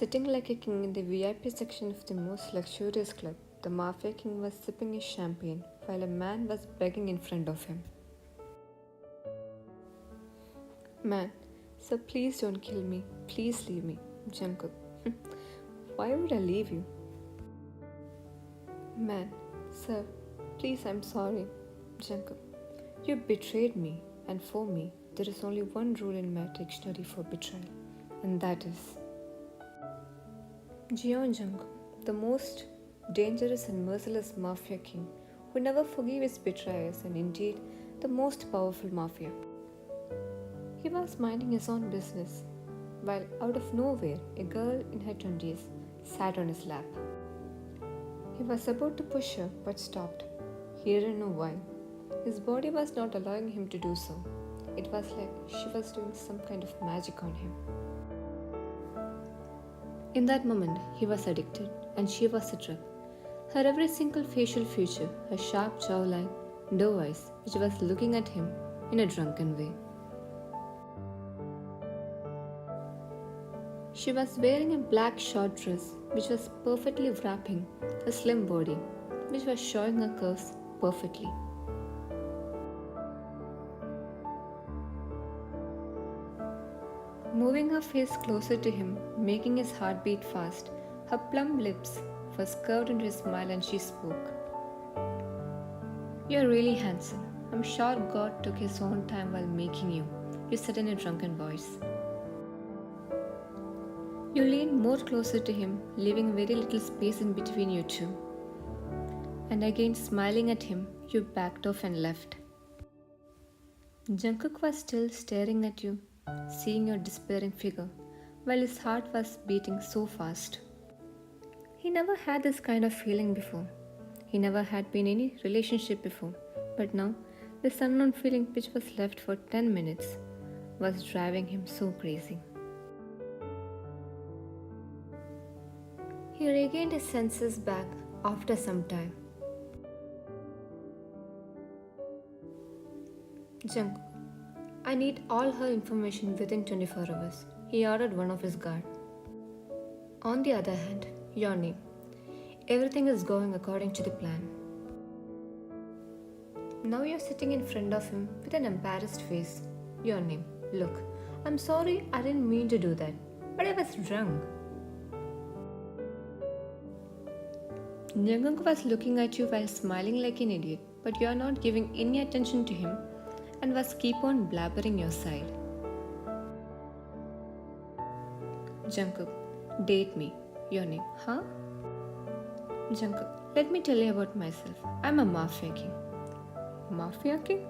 Sitting like a king in the VIP section of the most luxurious club, the Mafia king was sipping his champagne while a man was begging in front of him. Man, sir, please don't kill me. Please leave me. Jungkook. Why would I leave you? Man, sir, please, I'm sorry. Jungkook. You betrayed me, and for me, there is only one rule in my dictionary for betrayal, and that is Jeon Jungkook, the most dangerous and merciless mafia king who never forgave his betrayers and indeed the most powerful mafia. He was minding his own business while out of nowhere a girl in her 20s sat on his lap. He was about to push her but stopped. He didn't know why. His body was not allowing him to do so. It was like she was doing some kind of magic on him. In that moment, he was addicted and she was a drug. Her every single facial feature, her sharp jawline, doe eyes, which was looking at him in a drunken way. She was wearing a black short dress which was perfectly wrapping her slim body, which was showing her curves perfectly. Moving her face closer to him, making his heart beat fast, her plump lips was curved into a smile and she spoke. You're really handsome. I'm sure God took his own time while making you. You said in a drunken voice. You leaned more closer to him, leaving very little space in between you two. And again smiling at him, you backed off and left. Jungkook was still staring at you, seeing your despairing figure, while his heart was beating so fast. He never had this kind of feeling before. He never had been in any relationship before, but now this unknown feeling which was left for 10 minutes was driving him so crazy. He regained his senses back after some time. Jungkook, I need all her information within 24 hours, he ordered one of his guard. On the other hand, your name. Everything is going according to the plan. Now you're sitting in front of him with an embarrassed face. Your name. Look, I'm sorry, I didn't mean to do that, but I was drunk. Jungkook was looking at you while smiling like an idiot, but you are not giving any attention to him and was keep on blabbering your side. Jungkook, date me. Your name, huh? Jungkook, let me tell you about myself. I'm a Mafia king. Mafia king?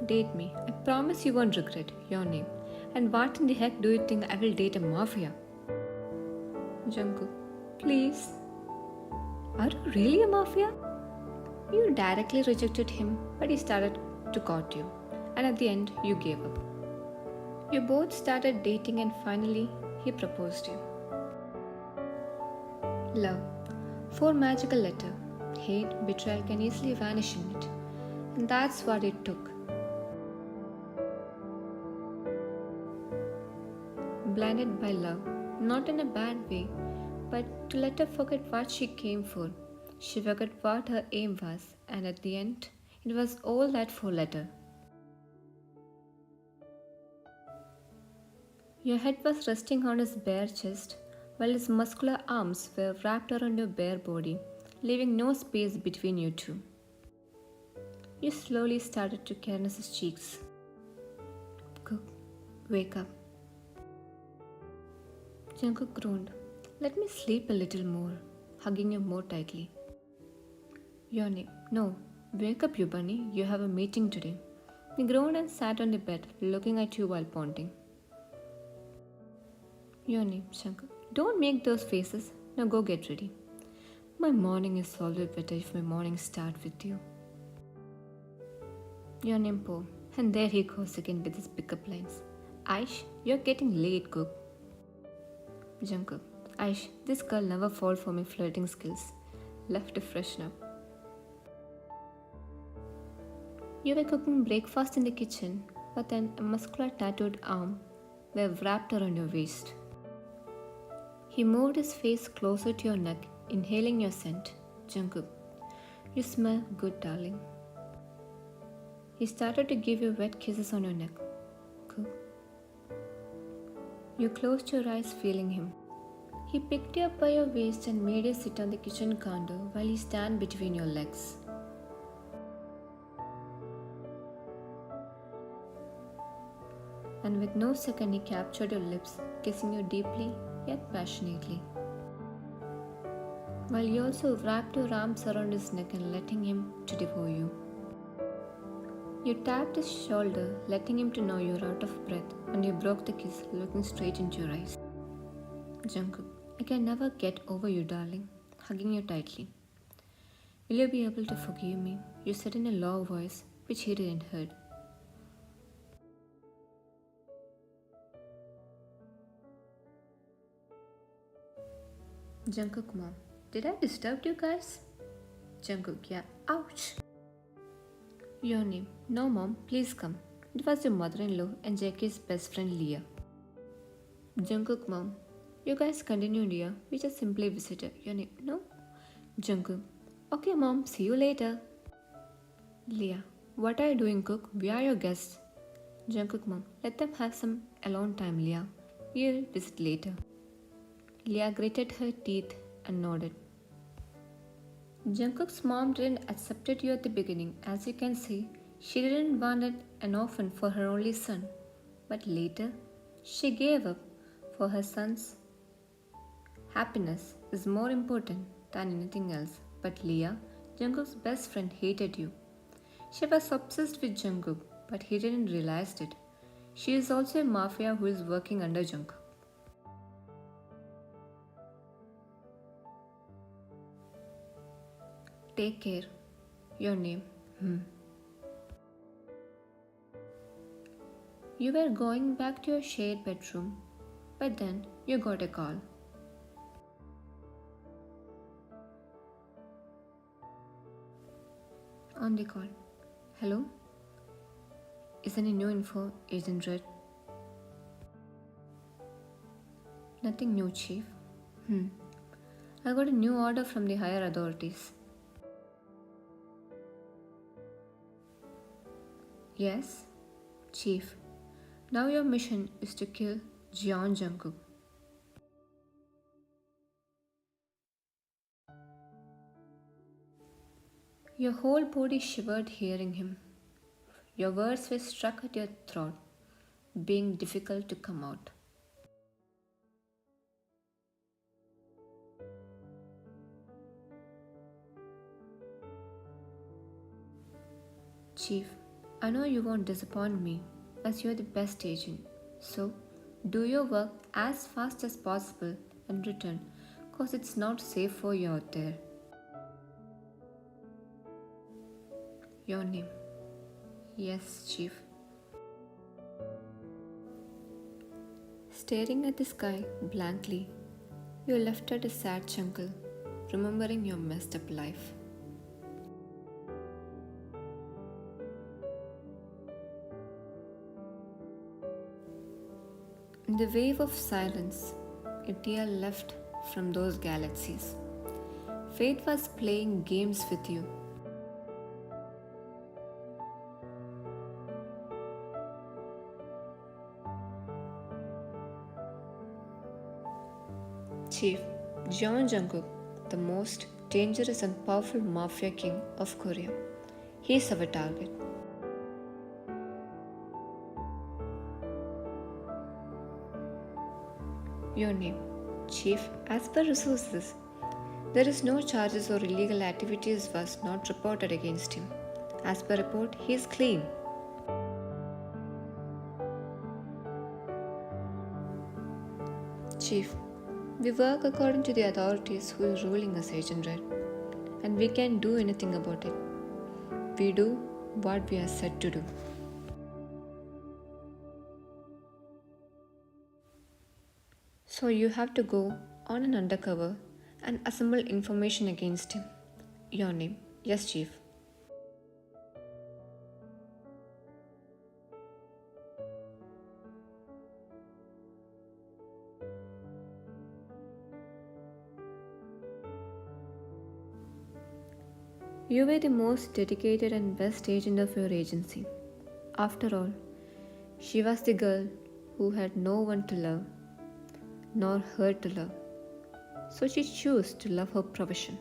Date me. I promise you won't regret. Your name. And what in the heck do you think I will date a Mafia? Jungkook, please. Are you really a Mafia? You directly rejected him, but he started to court you. And at the end, you gave up. You both started dating and finally, he proposed you. Love. 4 magical letters. Hate, betrayal can easily vanish in it. And that's what it took. Blinded by love, not in a bad way, but to let her forget what she came for. She forgot what her aim was, and at the end, it was all that 4 letters. Your head was resting on his bare chest, while his muscular arms were wrapped around your bare body, leaving no space between you two. You slowly started to caress his cheeks. Cook, wake up. Jungkook groaned. Let me sleep a little more, hugging you more tightly. Your name. No, wake up, you bunny. You have a meeting today. He groaned and sat on the bed, looking at you while pointing. Your name, Jungkook. Don't make those faces. Now go get ready. My morning is always better if my morning starts with you. Your name, Po. And there he goes again with his pickup lines. Aish, you're getting late, Cook. Jungkook. Aish, this girl never fall for my flirting skills. Left to freshen up. You were cooking breakfast in the kitchen, but then a muscular tattooed arm were wrapped around your waist. He moved his face closer to your neck, inhaling your scent. Jungkook, you smell good, darling. He started to give you wet kisses on your neck. Cook. You closed your eyes, feeling him. He picked you up by your waist and made you sit on the kitchen counter while he stand between your legs. And with no second, he captured your lips, kissing you deeply yet passionately. While you also wrapped your arms around his neck and letting him to devour you. You tapped his shoulder, letting him to know you were out of breath, and you broke the kiss, looking straight into your eyes. Jungkook, I can never get over you, darling, hugging you tightly. Will you be able to forgive me? You said in a low voice, which he didn't hear. Jungkook, mom, did I disturb you guys? Jungkook, yeah, ouch. Your name. No, mom, please come. It was your mother-in-law and Jackie's best friend Leah. Jungkook, mom, you guys continue, dear. We just simply visited. Your name. No? Jungkook, okay, mom, see you later. Leah, what are you doing, Cook? We are your guests. Jungkook, mom, let them have some alone time, Leah. We'll visit later. Leah gritted her teeth and nodded. Jungkook's mom didn't accept you at the beginning. As you can see, she didn't want an orphan for her only son. But later, she gave up for her son's happiness is more important than anything else. But Leah, Jungkook's best friend, hated you. She was obsessed with Jungkook, but he didn't realize it. She is also a mafia who is working under Jungkook. Take care. Your name. You were going back to your shared bedroom, but then you got a call. On the call. Hello? Is any new info, Agent Red? Nothing new, Chief. I got a new order from the higher authorities. Yes, Chief. Now your mission is to kill Jungkook. Your whole body shivered hearing him. Your words were stuck at your throat, being difficult to come out. Chief, I know you won't disappoint me as you're the best agent. So, do your work as fast as possible and return, cause it's not safe for you out there. Your name. Yes, Chief. Staring at the sky blankly, you left at a sad chuckle, remembering your messed up life. In the wave of silence, a tear left from those galaxies. Fate was playing games with you. Chief, Jungkook, the most dangerous and powerful Mafia king of Korea. He's our target. Your name. Chief, as per resources, there is no charges or illegal activities was not reported against him. As per report, he is clean. Chief, we work according to the authorities who is ruling us, Agent Red, and we can't do anything about it. We do what we are set to do. So you have to go on an undercover and assemble information against him. Your name. Yes, Chief. You were the most dedicated and best agent of your agency. After all, she was the girl who had no one to love, nor her to love. So she chose to love her profession.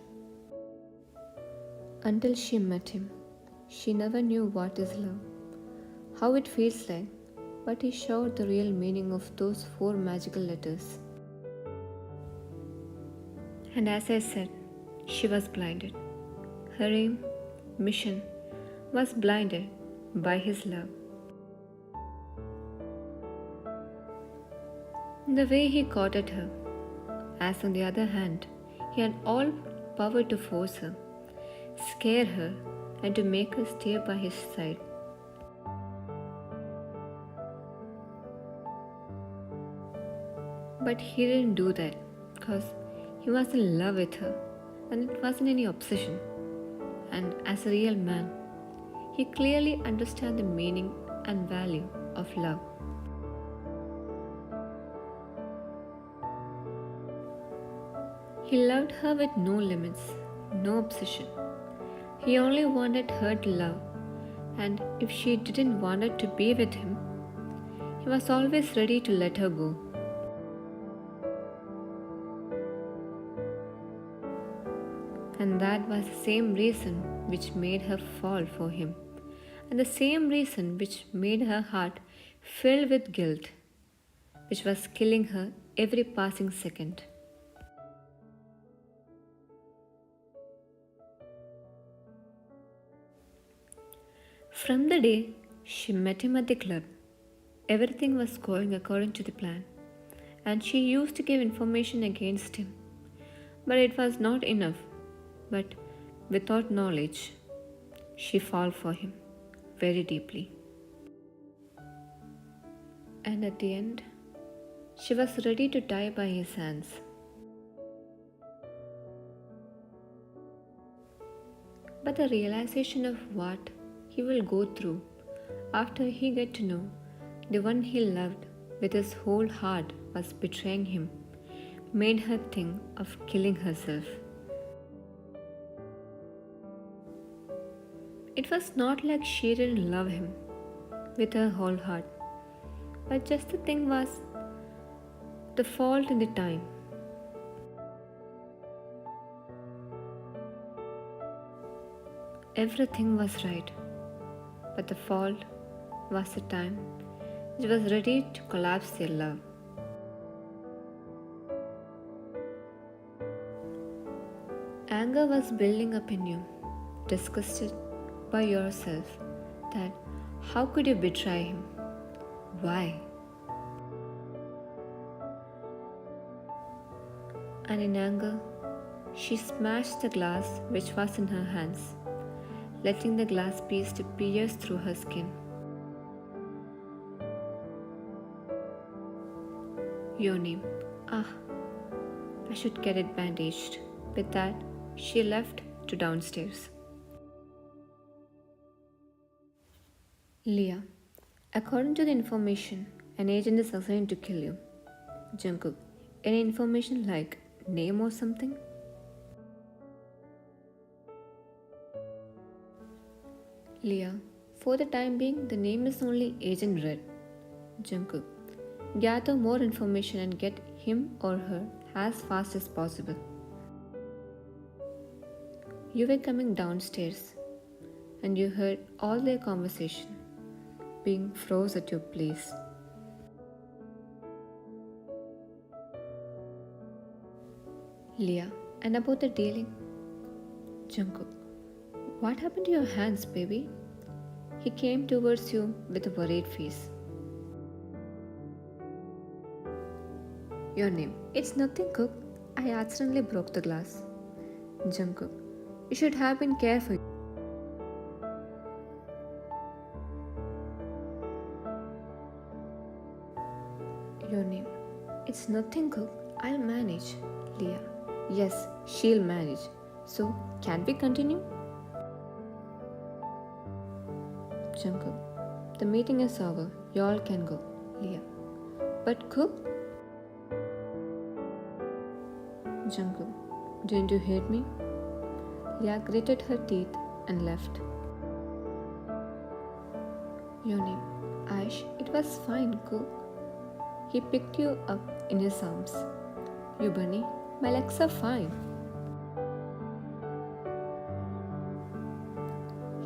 Until she met him, she never knew what is love, how it feels like, but he showed the real meaning of those four magical letters. And as I said, she was blinded. Her aim, mission, was blinded by his love. The way he courted her, as on the other hand, he had all power to force her, scare her, and to make her stay by his side. But he didn't do that because he was in love with her and it wasn't any obsession. And as a real man, he clearly understood the meaning and value of love. He loved her with no limits, no obsession. He only wanted her to love, and if she didn't want to be with him, he was always ready to let her go. And that was the same reason which made her fall for him, and the same reason which made her heart filled with guilt, which was killing her every passing second. From the day she met him at the club, everything was going according to the plan, and she used to give information against him. But it was not enough. But without knowledge, she fell for him very deeply. And at the end, she was ready to die by his hands. But the realization of what he will go through after he get to know the one he loved with his whole heart was betraying him made her think of killing herself. It was not like she didn't love him with her whole heart, but just the thing was the fault in the time. Everything was right, but the fault was the time which was ready to collapse their love. Anger was building up in you, disgusted by yourself that how could you betray him? Why? And in anger, she smashed the glass which was in her hands, letting the glass piece to pierce through her skin. Your name. Ah, I should get it bandaged. With that, she left to downstairs. Leah, according to the information, an agent is assigned to kill you. Jungkook, any information like name or something? Leah, for the time being, the name is only Agent Red. Jungkook, gather more information and get him or her as fast as possible. You were coming downstairs and you heard all their conversation being froze at your place. Leah, and about the dealing? Jungkook, what happened to your hands, baby? He came towards you with a worried face. Your name. It's nothing, Cook. I accidentally broke the glass. Jungkook, you should have been careful. Your name. It's nothing, Cook. I'll manage. Leah. Yes, she'll manage. So, can we continue? Jungkook. The meeting is over. Y'all can go. Leah. But Cook? Jungkook. Didn't you hate me? Leah gritted her teeth and left. Your name. Ash, it was fine, Cook. He picked you up in his arms. You, Bunny, my legs are fine.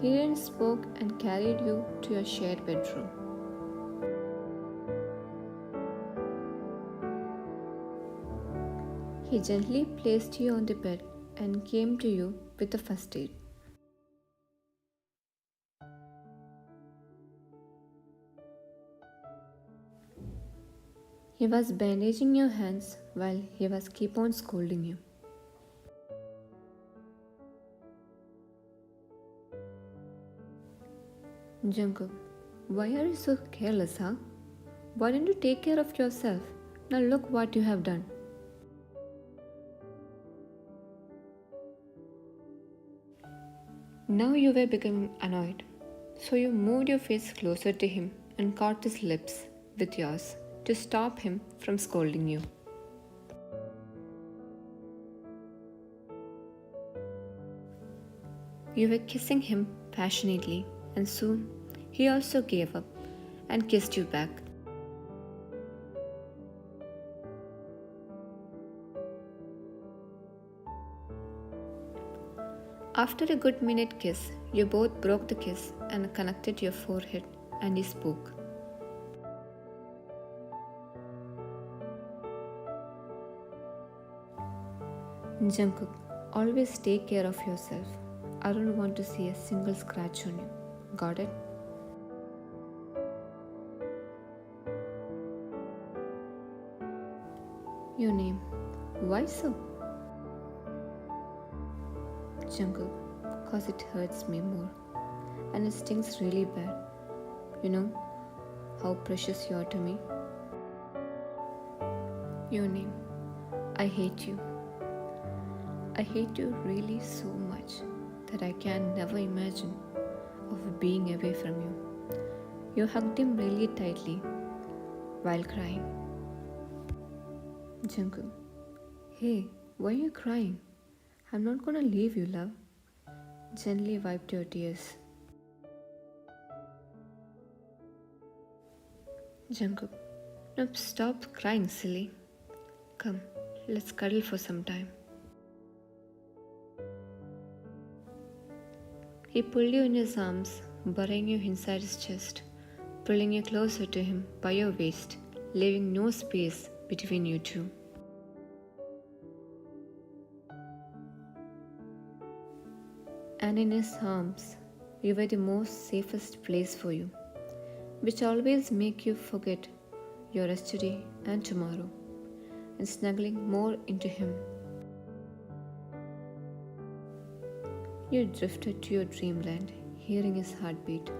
He then spoke and carried you to your shared bedroom. He gently placed you on the bed and came to you with the first aid. He was bandaging your hands while he was keep on scolding you. Jungkook, why are you so careless, huh? Why don't you take care of yourself? Now look what you have done. Now you were becoming annoyed, so you moved your face closer to him and caught his lips with yours to stop him from scolding you. You were kissing him passionately, and soon he also gave up and kissed you back. After a good minute kiss, you both broke the kiss and connected your forehead, and he spoke. Jungkook, always take care of yourself. I don't want to see a single scratch on you. Got it? Your name. Why so? Jungkook, cause it hurts me more. And it stings really bad. You know how precious you are to me. Your name. I hate you. I hate you really so much that I can never imagine of being away from you. You hugged him really tightly while crying. Jungkook, hey, why are you crying? I'm not gonna leave you, love. Gently wiped your tears. Jungkook, no, stop crying, silly. Come, let's cuddle for some time. He pulled you in his arms, burying you inside his chest, pulling you closer to him by your waist, leaving no space between you two. And in his arms, you were the most safest place for you, which always make you forget your yesterday and tomorrow, and snuggling more into him. You drifted to your dreamland, hearing his heartbeat.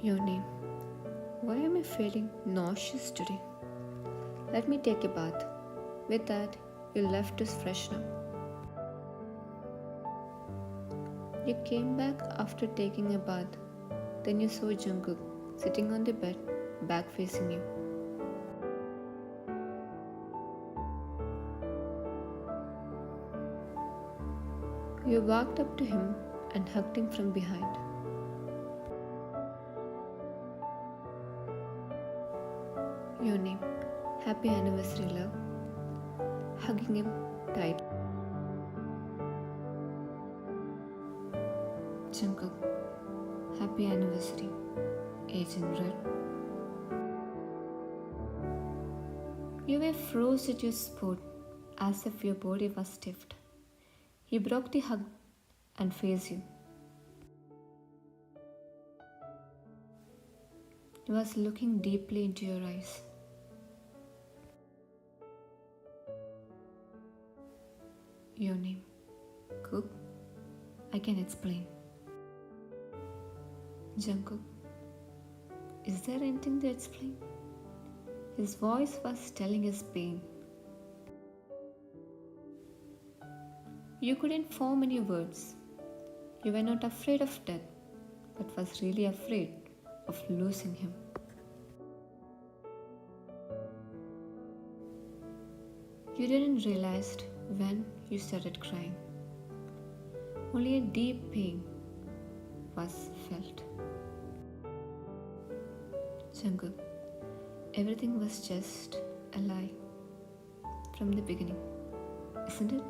Your name. Why am I feeling nauseous today? Let me take a bath. With that, you left to freshen up. You came back after taking a bath. Then you saw Jungkook sitting on the bed, back facing you. You walked up to him and hugged him from behind. Your name. Happy anniversary, love. Hugging him tight. Jungkook, happy anniversary, Agent Red. You were froze at your spot as if your body was stiffed. He broke the hug and faced you. He was looking deeply into your eyes. Your name. Cook, I can explain. Jungkook, is there anything to explain? His voice was telling his pain. You couldn't form any words. You were not afraid of death, but was really afraid of losing him. You didn't realize when you started crying. Only a deep pain was felt. Jungkook, everything was just a lie from the beginning, isn't it?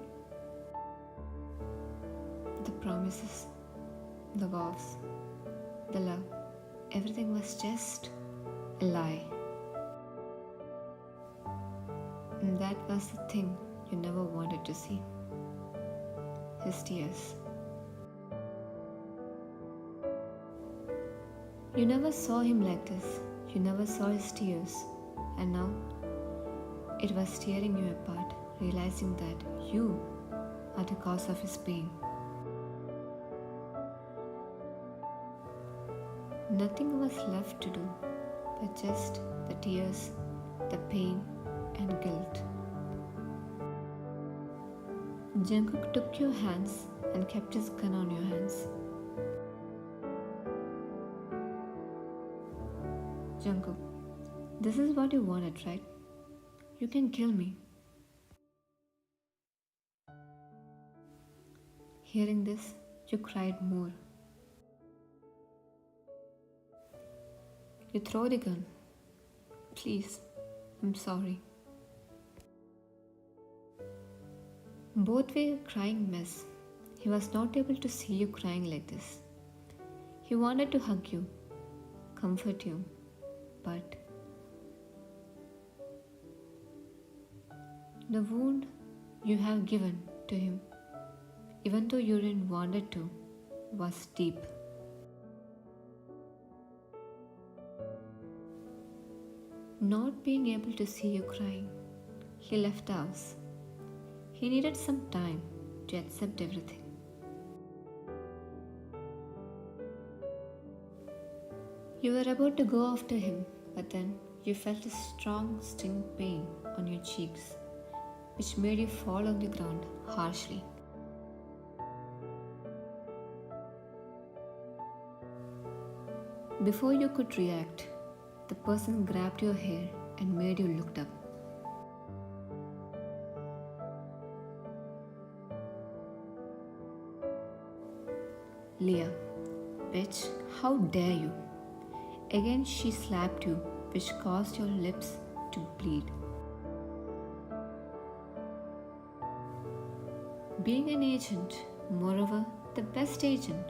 The promises, the vows, the love, everything was just a lie. And that was the thing you never wanted to see. His tears. You never saw him like this. You never saw his tears. And now, it was tearing you apart, realizing that you are the cause of his pain. Nothing was left to do but just the tears, the pain, and guilt. Jungkook took your hands and kept his gun on your hands. Jungkook, this is what you wanted, right? You can kill me. Hearing this, you cried more. You throw the gun. Please, I'm sorry. Both were crying mess. He was not able to see you crying like this. He wanted to hug you, comfort you, but the wound you have given to him, even though you didn't want it to, was deep. Not being able to see you crying, he left the house. He needed some time to accept everything. You were about to go after him, but then you felt a strong sting pain on your cheeks, which made you fall on the ground harshly. Before you could react, the person grabbed your hair and made you look up. Leah, bitch, how dare you? Again she slapped you, which caused your lips to bleed. Being an agent, moreover the best agent,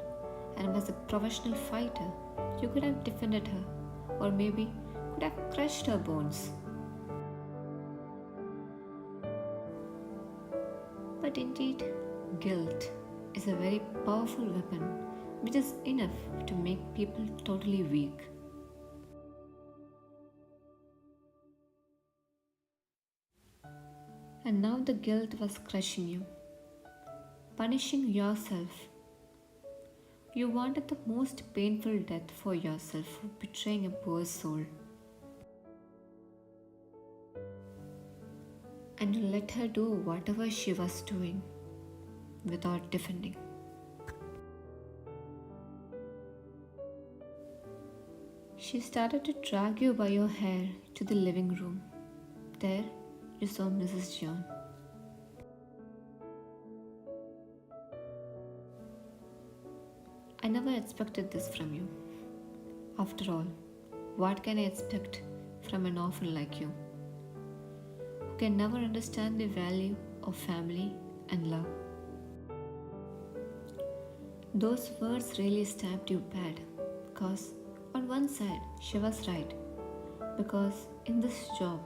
and was a professional fighter, you could have defended her, or maybe could have crushed her bones. But indeed, guilt is a very powerful weapon which is enough to make people totally weak. And now the guilt was crushing you, punishing yourself. You wanted the most painful death for yourself for betraying a poor soul. And you let her do whatever she was doing without defending. She started to drag you by your hair to the living room. There you saw Mrs. John. I never expected this from you. After all, what can I expect from an orphan like you, who can never understand the value of family and love? Those words really stabbed you bad, because on one side she was right, because in this job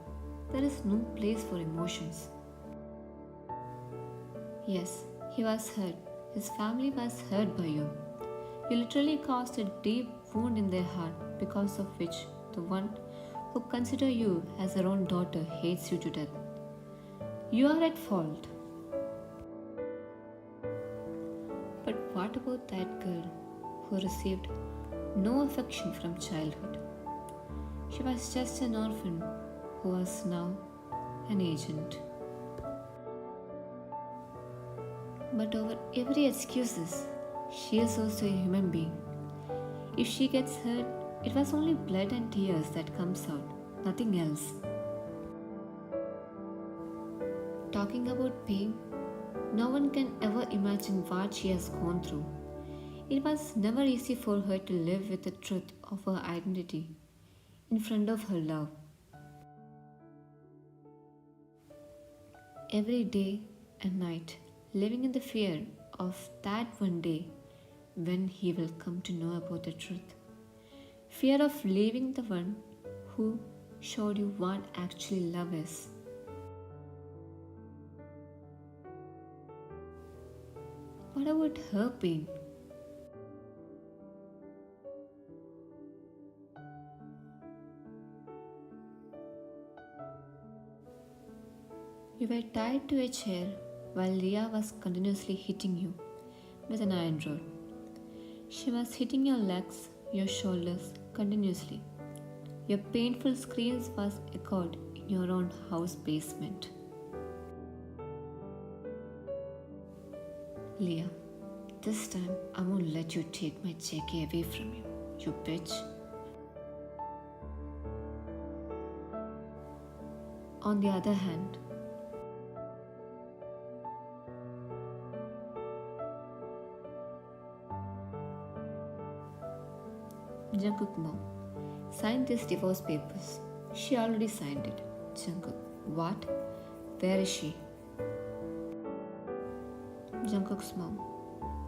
there is no place for emotions. Yes, he was hurt. His family was hurt by you. You literally caused a deep wound in their heart, because of which the one who considers you as their own daughter hates you to death. You are at fault. But what about that girl who received no affection from childhood? She was just an orphan who was now an agent. But over every excuses, she is also a human being. If she gets hurt, it was only blood and tears that comes out, nothing else. Talking about pain, no one can ever imagine what she has gone through. It was never easy for her to live with the truth of her identity in front of her love. Every day and night, living in the fear of that one day when he will come to know about the truth. Fear of leaving the one who showed you what actually love is. What about her pain? You were tied to a chair while Leah was continuously hitting you with an iron rod. She was hitting your legs, your shoulders continuously. Your painful screams was echoed in your own house basement. Leah, this time I won't let you take my JK away from you, you bitch. On the other hand, Jungkook mom signed these divorce papers. She already signed it. Jungkook, what? Where is she? Jungkook's mom,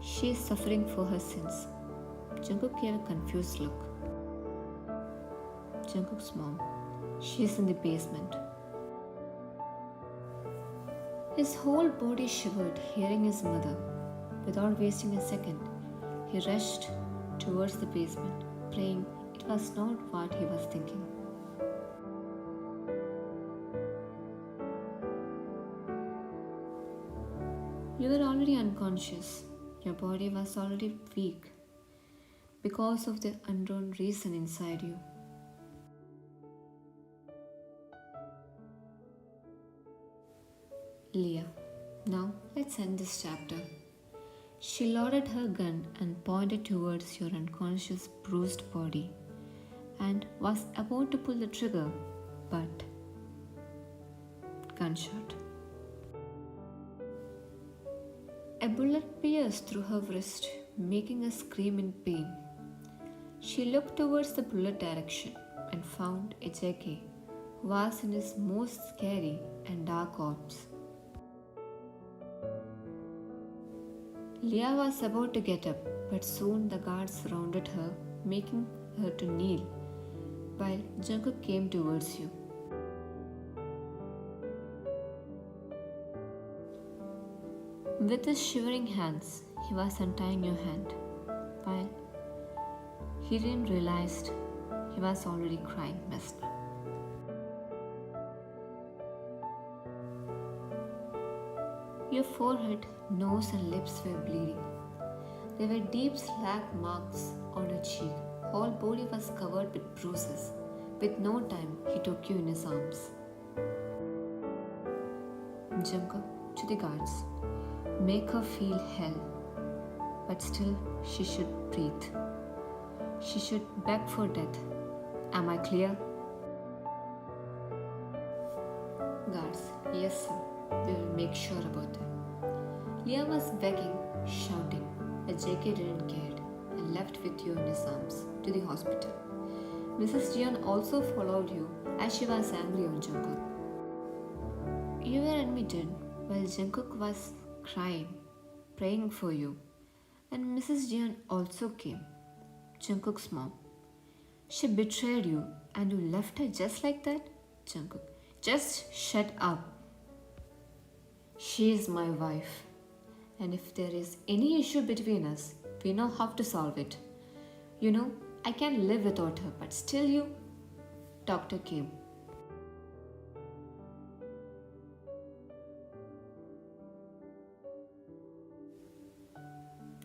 she is suffering for her sins. Jungkook gave a confused look. Jungkook's mom, she is in the basement. His whole body shivered hearing his mother. Without wasting a second, he rushed towards the basement, praying it was not what he was thinking. You were already unconscious. Your body was already weak because of the unknown reason inside you. Leah, now let's end this chapter. She loaded her gun and pointed towards your unconscious, bruised body and was about to pull the trigger, but gunshot. A bullet pierced through her wrist, making her scream in pain. She looked towards the bullet direction and found a JK who was in his most scary and dark orbs. Leah was about to get up, but soon the guards surrounded her, making her to kneel, while Jungkook came towards you. With his shivering hands, he was untying your hand, while he didn't realize he was already crying mesmer. Your forehead, nose and lips were bleeding. There were deep slag marks on your cheek. Whole body was covered with bruises. With no time, he took you in his arms. Jungkook, to the guards, make her feel hell. But still, she should breathe. She should beg for death. Am I clear? Guards, yes sir. We will make sure about that. Leah was begging, shouting, but JK didn't care and left with you in his arms to the hospital. Mrs. Jian also followed you as she was angry on Jungkook. You were admitted while Jungkook was crying, praying for you, and Mrs. Jian also came, Jungkook's mom. She betrayed you and you left her just like that? Jungkook, just shut up. She is my wife, and if there is any issue between us, we know how to solve it. You know, I can't live without her, but still you. Doctor came.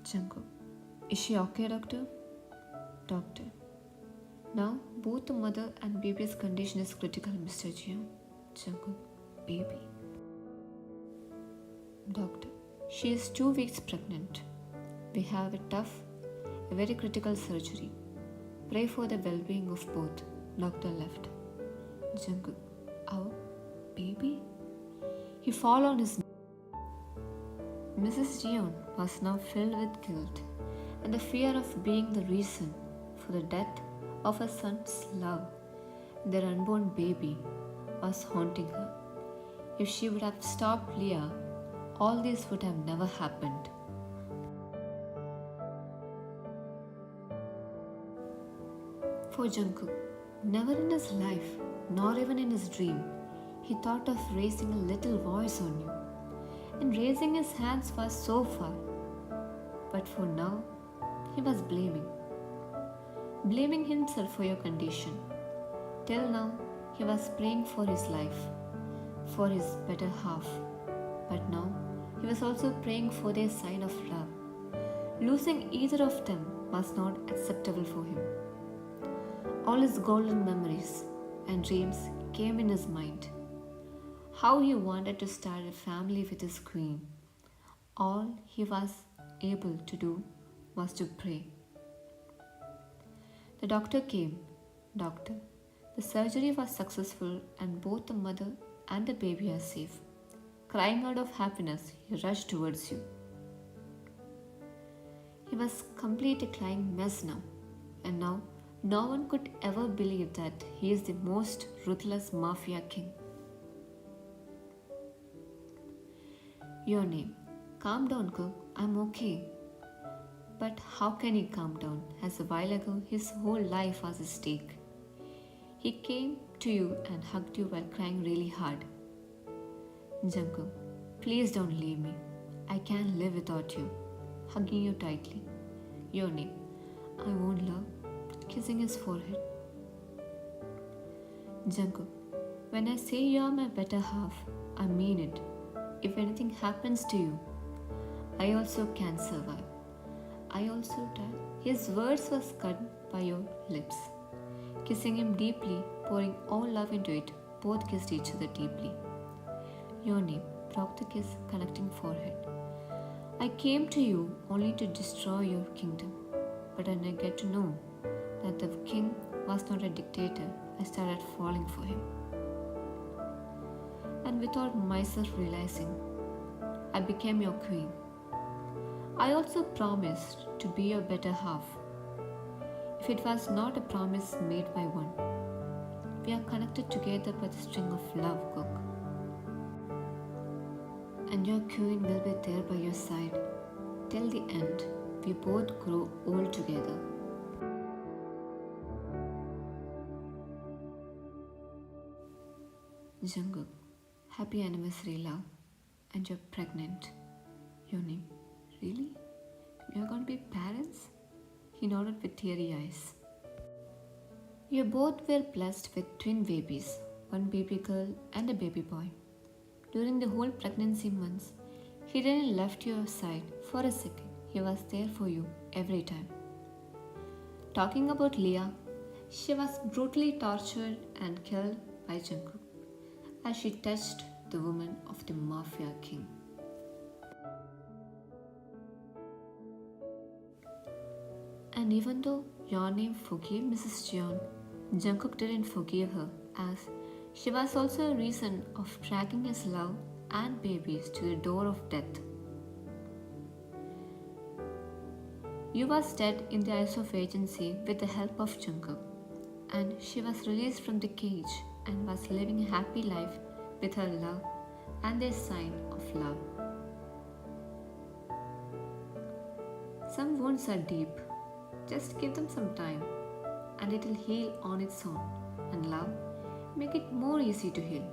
Jungkook, is she okay, doctor? Doctor, now both the mother and baby's condition is critical, Mr. Jian. Jungkook, baby. Doctor, she is 2 weeks pregnant. We have a very critical surgery. Pray for the well-being of both. Doctor left. Jungkook, our baby? He fell on his knees. Mrs. Jeon was now filled with guilt and the fear of being the reason for the death of her son's love. Their unborn baby was haunting her. If she would have stopped Leah, all this would have never happened. For Jungkook, never in his life, nor even in his dream, he thought of raising a little voice on you. And raising his hands was so far. But for now, he was blaming himself for your condition. Till now, he was praying for his life, for his better half. But now, he was also praying for their sign of love. Losing either of them was not acceptable for him. All his golden memories and dreams came in his mind. How he wanted to start a family with his queen. All he was able to do was to pray. The doctor came. Doctor, the surgery was successful and both the mother and the baby are safe. Crying out of happiness, he rushed towards you. He was completely a crying mess now, and now no one could ever believe that he is the most ruthless mafia king. Your name. Calm down, Cook. I'm okay. But how can he calm down, as a while ago his whole life was at stake? He came to you and hugged you while crying really hard. Jungkook, please don't leave me. I can't live without you. Hugging you tightly. Your name. I won't love. Kissing his forehead. Jungkook, when I say you are my better half, I mean it. If anything happens to you, I also can survive. I also die. His words was cut by your lips. Kissing him deeply, pouring all love into it, both kissed each other deeply. Your name broke the kiss, connecting forehead. I came to you only to destroy your kingdom, but when I get to know that the king was not a dictator, I started falling for him. And without myself realizing, I became your queen. I also promised to be your better half. If it was not a promise made by one, we are connected together by the string of love, Cook. And your queen will be there by your side till the end. We both grow old together. Jungkook, happy anniversary, love. And you're pregnant. Your name. Really? We are going to be parents? He nodded with teary eyes. You both were blessed with twin babies, one baby girl and a baby boy. During the whole pregnancy months, he didn't left your side for a second. He was there for you every time. Talking about Leah, she was brutally tortured and killed by Jungkook as she touched the woman of the Mafia king. And even though your name forgave Mrs. Jeon, Jungkook didn't forgive her, as she was also a reason of dragging his love and babies to the door of death. You was dead in the eyes of agency with the help of Jungkook, and she was released from the cage and was living a happy life with her love and their sign of love. Some wounds are deep. Just give them some time and it will heal on its own. And love, make it more easy to heal.